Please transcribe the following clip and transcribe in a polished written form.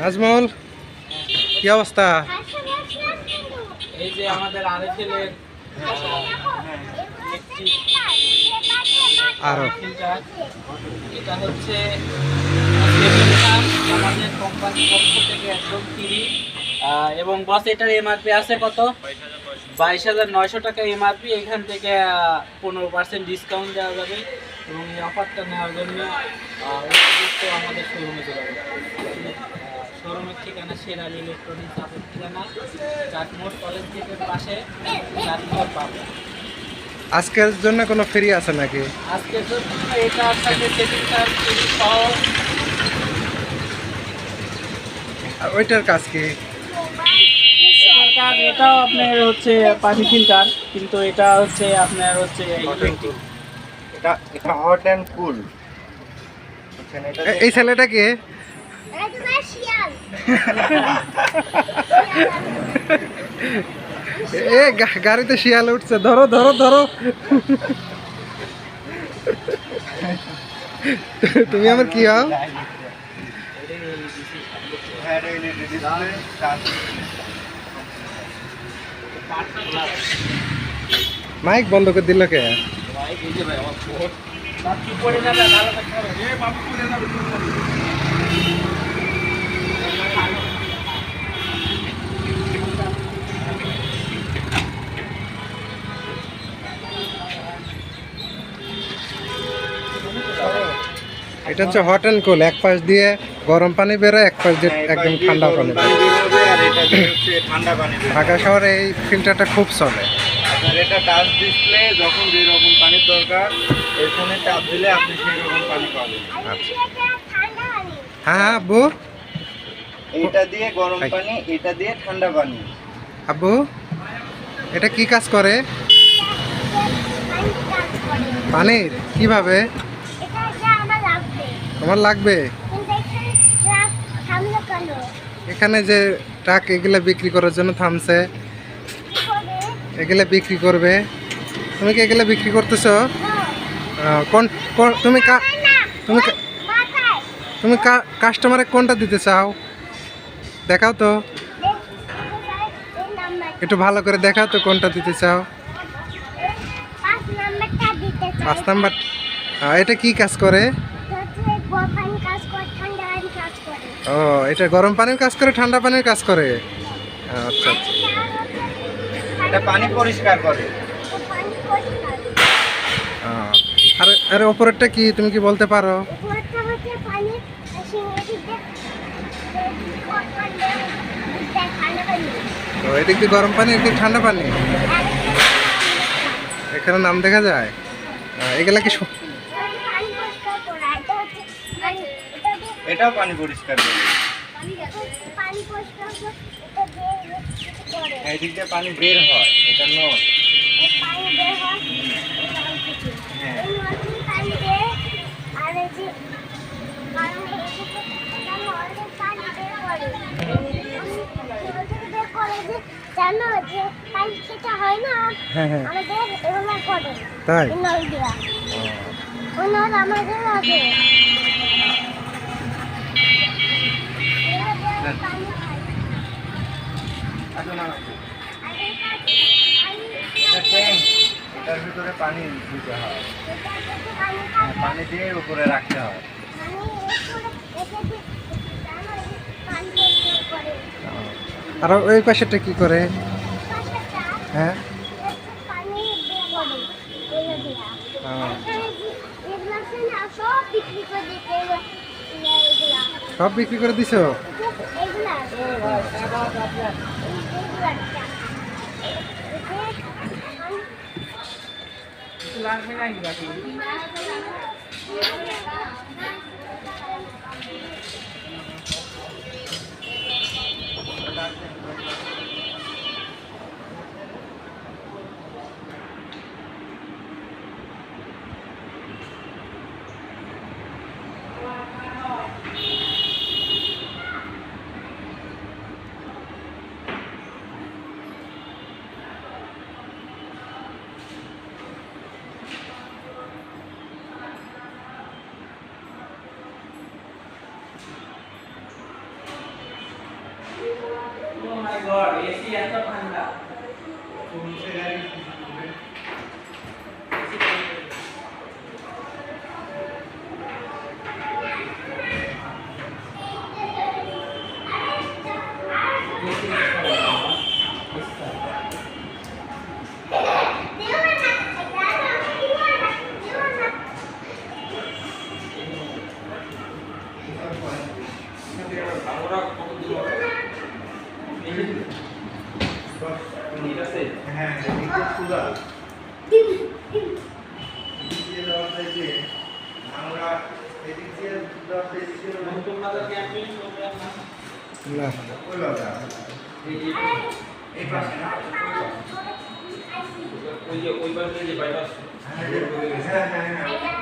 নাজমুল, কি অবস্থা? এই যে আমাদের আরএফএলের আরো ফিল্টার, এটা হচ্ছে আমাদের কোম্পানির পক্ষ থেকে একদম ফ্রি। এবং বস এটার এমআরপি আছে কত? 22,900 টাকা এমআরপি। এখান থেকে 15% ডিসকাউন্ট দেওয়া যাবে এবং এই অফারটা নেওয়ার জন্য আমাদের শোরুমে চলে যাবে। শোরুমের ঠিকানা শেরাল ইলেকট্রনিক্স, আপের ঠিকানা চাটমোড় কলেজ গেটের পাশে, চাটমোড় পাবো। আজকের জন্য কোনো ফ্রি আছে নাকি? আজকের জন্য এটা আপনাদের সেটিং চার্জ সহ। আর ওইটার কাজ কি? এটার কাজ, এটাও আপনার হচ্ছে পানি ফিল্টার, কিন্তু এটা হচ্ছে আপনার হচ্ছে এটা এটা হট অ্যান্ড কুল। এই ছেলেটা কে? এ গাড়িতে শিয়াল উঠছে, ধরো ধরো ধরো। তুমি আমার কি হও? মাইক বন্ধ করে দিল কে? এটা হচ্ছে হট অ্যান্ড কুল, এক পাশ দিয়ে গরম পানি বেরোয়, এক পাশ দিয়ে একদম ঠান্ডা পানি বেরোয়। ঢাকা শহরে এই ফিল্টারটা খুব চলে। আপনার এটা টাচ ডিসপ্লে, যখন যেরকম পানির দরকার এই ফোনে চাপ দিলে আপনি সেই রকম পানি পাবেন। হ্যাঁ হ্যাঁ আব্বু, এটা দিয়ে গরম পানি, এটা দিয়ে ঠান্ডা পানি। আব্বু এটা কি কাজ করে? পানির কিভাবে? তোমার লাগবে? এখানে যে ট্রাক এগুলা বিক্রি করার জন্য থামছে, এগুলা বিক্রি করবে। তুমি কি এগুলা বিক্রি করতেছো? কোন তুমি তুমি তুমি কাস্টমারে কোনটা দিতে চাও? দেখাও তো, একটু ভালো করে দেখাও তো কোনটা দিতে চাও। 5 নাম্বার। এটা কি কাজ করে? ও, এটা গরম পানির কাজ করে, ঠান্ডা পানির কাজ করে। আচ্ছা আচ্ছা। এটা পানি পরিষ্কার করে। আর এর উপরেরটা কি, তুমি কি বলতে পারো? তো এদিক দিয়ে গরম পানি, এদিক ঠান্ডা পানি, এখানে নাম দেখা যায়। এগুলা কি এটাও পানি পরিষ্কার করে। এই দিক দিয়ে পানি বের হয়, এটা নট। জানো যে পানি খেতে হয় না, আমাদের এগুলো করে তাই নল দিয়া, ওই নল আমাদের আছে। এটার ভিতরে পানি দিতে হয়, পানি দিয়ে উপরে রাখতে হয়। আর ওই পাশেটা কি করে? হ্যাঁ, সব বিক্রি করে দিছো? লাগবে নাকি বাকি? এসি এত ঠান্ডা। হ্যাঁ এদিকে খোলা এদিকে দেওয়া হয়েছে আমরা এদিক দিয়ে দেওয়া হয়েছে না ওই বাবা এই পাশে না হ্যাঁ হ্যাঁ হ্যাঁ